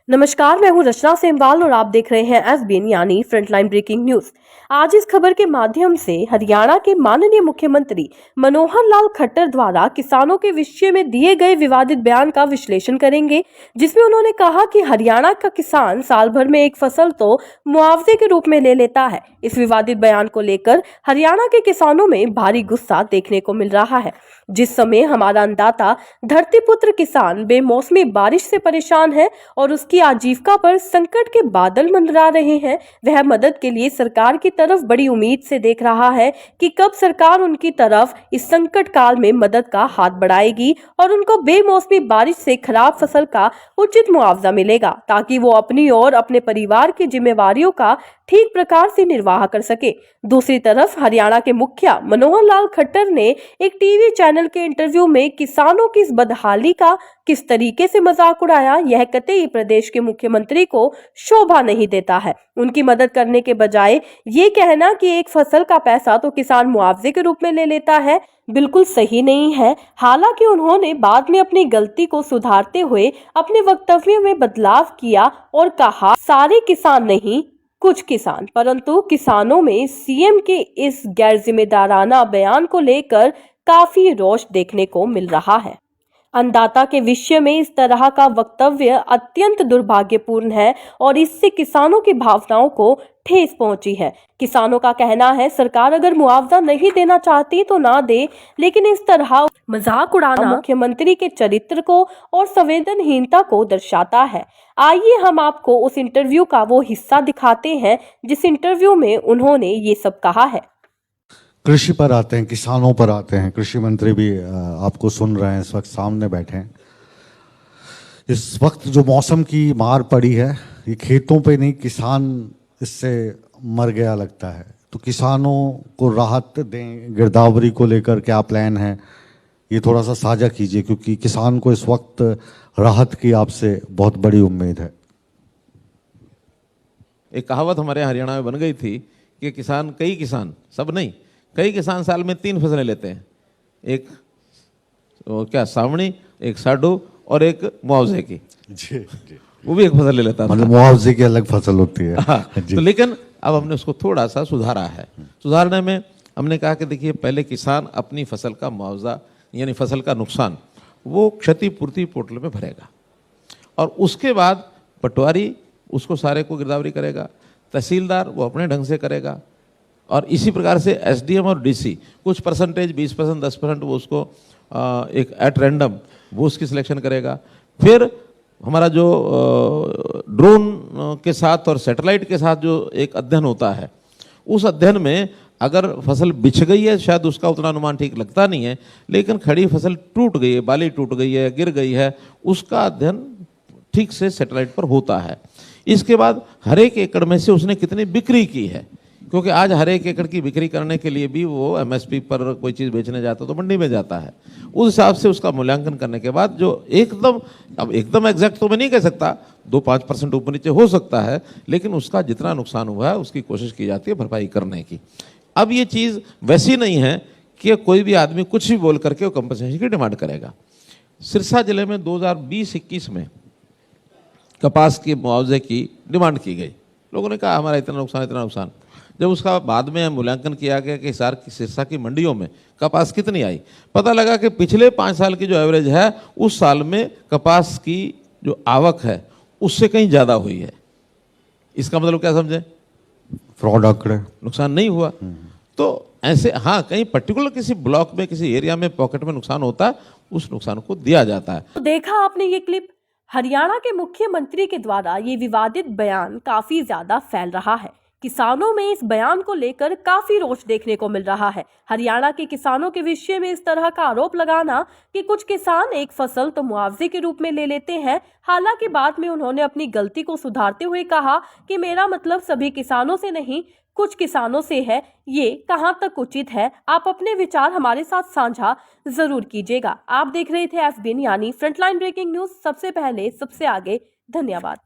नमस्कार, मैं हूं रचना सेमवाल और आप देख रहे हैं एसबीएन यानी फ्रंटलाइन ब्रेकिंग न्यूज। आज इस खबर के माध्यम से हरियाणा के माननीय मुख्यमंत्री मनोहर लाल खट्टर द्वारा किसानों के विषय में दिए गए विवादित बयान का विश्लेषण करेंगे, जिसमें उन्होंने कहा कि हरियाणा का किसान साल भर में एक फसल तो मुआवजे के रूप में ले लेता है। इस विवादित बयान को लेकर हरियाणा के किसानों में भारी गुस्सा देखने को मिल रहा है। जिस समय हमारा अन्नदाता धरतीपुत्र किसान बेमौसमी बारिश से परेशान है और उसकी आजीविका पर संकट के बादल मंडरा रहे हैं, वह मदद के लिए सरकार की तरफ बड़ी उम्मीद से देख रहा है कि कब सरकार उनकी तरफ इस संकट काल में मदद का हाथ बढ़ाएगी और उनको बेमौसमी बारिश से खराब फसल का उचित मुआवजा मिलेगा, ताकि वो अपनी और अपने परिवार की जिम्मेवारियों का ठीक प्रकार से निर्वाह कर सके। दूसरी तरफ हरियाणा के मुखिया मनोहर लाल खट्टर ने एक टीवी चैनल के इंटरव्यू में किसानों की इस बदहाली का किस तरीके से मजाक उड़ाया, यह कतई प्रदेश के मुख्यमंत्री को शोभा नहीं देता है। उनकी मदद करने के बजाय ये कहना कि एक फसल का पैसा तो किसान मुआवजे के रूप में ले लेता है, बिल्कुल सही नहीं है। हालांकि उन्होंने बाद में अपनी गलती को सुधारते हुए अपने वक्तव्य में बदलाव किया और कहा, सारे किसान नहीं, कुछ किसान। परंतु किसानों में सीएम के इस गैर जिम्मेदाराना बयान को लेकर काफी रोष देखने को मिल रहा है। अन्नदाता के विषय में इस तरह का वक्तव्य अत्यंत दुर्भाग्यपूर्ण है और इससे किसानों की भावनाओं को ठेस पहुंची है। किसानों का कहना है, सरकार अगर मुआवजा नहीं देना चाहती तो ना दे, लेकिन इस तरह मजाक उड़ाना मुख्यमंत्री के चरित्र को और संवेदनहीनता को दर्शाता है। आइए हम आपको उस इंटरव्यू का वो हिस्सा दिखाते हैं जिस इंटरव्यू में उन्होंने ये सब कहा है। कृषि पर आते हैं, किसानों पर आते हैं। कृषि मंत्री भी आपको सुन रहे हैं, इस वक्त सामने बैठे हैं। इस वक्त जो मौसम की मार पड़ी है, ये खेतों पे नहीं, किसान इससे मर गया लगता है। तो किसानों को राहत दें, गिरदावरी को लेकर क्या प्लान है, ये थोड़ा सा साझा कीजिए, क्योंकि किसान को इस वक्त राहत की आपसे बहुत बड़ी उम्मीद है। एक कहावत हमारे हरियाणा में बन गई थी कि कई किसान, सब नहीं, कई किसान साल में 3 फसलें लेते हैं। एक सावणी, एक साडू और एक मुआवजे की। जी। वो भी एक फसल ले लेता था। मतलब मुआवजे की अलग फसल होती है। तो लेकिन अब हमने उसको थोड़ा सा सुधारा है। सुधारने में हमने कहा कि देखिए, पहले किसान अपनी फसल का मुआवजा यानी फसल का नुकसान वो क्षतिपूर्ति पोर्टल में भरेगा और उसके बाद पटवारी उसको सारे को गिरदावरी करेगा, तहसीलदार वो अपने ढंग से करेगा और इसी प्रकार से एसडीएम और डीसी कुछ परसेंटेज 20%, 10% वो उसको एक एट रैंडम वो उसकी सिलेक्शन करेगा। फिर हमारा जो ड्रोन के साथ और सैटेलाइट के साथ जो एक अध्ययन होता है, उस अध्ययन में अगर फसल बिछ गई है, शायद उसका उतना अनुमान ठीक लगता नहीं है, लेकिन खड़ी फसल टूट गई है, बाली टूट गई है, गिर गई है, उसका अध्ययन ठीक से सैटेलाइट पर होता है। इसके बाद हर एक एकड़ में से उसने कितनी बिक्री की है, क्योंकि आज हर एक एकड़ की बिक्री करने के लिए भी वो एमएसपी पर कोई चीज़ बेचने जाता तो मंडी में जाता है। उस हिसाब से उसका मूल्यांकन करने के बाद जो एकदम एग्जैक्ट तो मैं नहीं कह सकता, 2-5% ऊपर नीचे हो सकता है, लेकिन उसका जितना नुकसान हुआ है उसकी कोशिश की जाती है भरपाई करने की। अब ये चीज़ वैसी नहीं है कि कोई भी आदमी कुछ भी बोल करके वो कंपनसेशन की डिमांड करेगा। सिरसा जिले में 2020-21 में कपास के मुआवजे की डिमांड की गई। लोगों ने कहा हमारा इतना नुकसान। जब उसका बाद में मूल्यांकन किया गया कि सिरसा की मंडियों में कपास कितनी आई, पता लगा कि पिछले 5 साल की जो एवरेज है उस साल में कपास की जो आवक है उससे कहीं ज़्यादा हुई है। इसका मतलब क्या समझे? फ्रॉड आंकड़े, नुकसान नहीं हुआ। तो ऐसे हाँ, कहीं पर्टिकुलर किसी ब्लॉक में, किसी एरिया में, पॉकेट में नुकसान होता है, उस नुकसान को दिया जाता है। तो देखा आपने ये क्लिप, हरियाणा के मुख्यमंत्री के द्वारा ये विवादित बयान काफी ज्यादा फैल रहा है। किसानों में इस बयान को लेकर काफी रोष देखने को मिल रहा है। हरियाणा के किसानों के विषय में इस तरह का आरोप लगाना कि कुछ किसान एक फसल तो मुआवजे के रूप में ले लेते हैं। हालांकि बाद में उन्होंने अपनी गलती को सुधारते हुए कहा कि मेरा मतलब सभी किसानों से नहीं, कुछ किसानों से है। ये कहां तक उचित है? आप अपने विचार हमारे साथ साझा जरूर कीजिएगा। आप देख रहे थे एसबीएन यानी फ्रंटलाइन ब्रेकिंग न्यूज, सबसे पहले सबसे आगे। धन्यवाद।